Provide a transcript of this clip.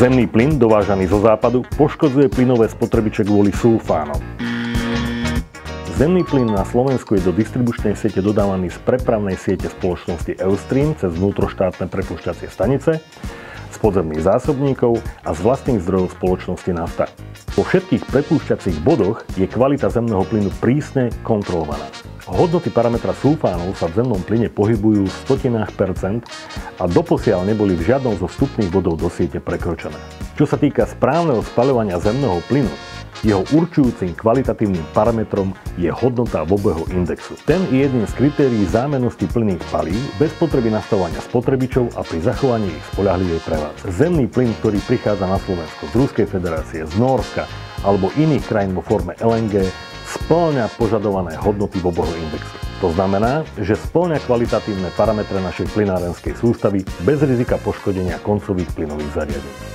Zemný plyn dovážaný zo západu poškodzuje plynové spotrebiče kvôli sulfánom. Zemný plyn na Slovensku je do distribučnej siete dodávaný z prepravnej siete spoločnosti Eustream cez vnútroštátne prepúšťacie stanice, z podzemných zásobníkov a z vlastných zdrojov spoločnosti Nafta. Vo všetkých prepúšťacích bodoch je kvalita zemného plynu prísne kontrolovaná. Hodnoty parametra sulfánov sa v zemnom plyne pohybujú v stotinách percent a doposiaľ neboli v žiadnom zo vstupných bodov do siete prekročené. Čo sa týka správneho spaľovania zemného plynu, jeho určujúcim kvalitatívnym parametrom je hodnota v obehu indexu. Ten je jedným z kritérií zámennosti plynných palív bez potreby nastavovania spotrebičov a pri zachovaní ich spoľahlivej prevádzky. Zemný plyn, ktorý prichádza na Slovensko z Ruskej federácie, z Nórska alebo iných krajín vo forme LNG, spĺňa požadované hodnoty v obehu indexu. To znamená, že spĺňa kvalitatívne parametre našej plynárenskej sústavy bez rizika poškodenia koncových plynových zariadení.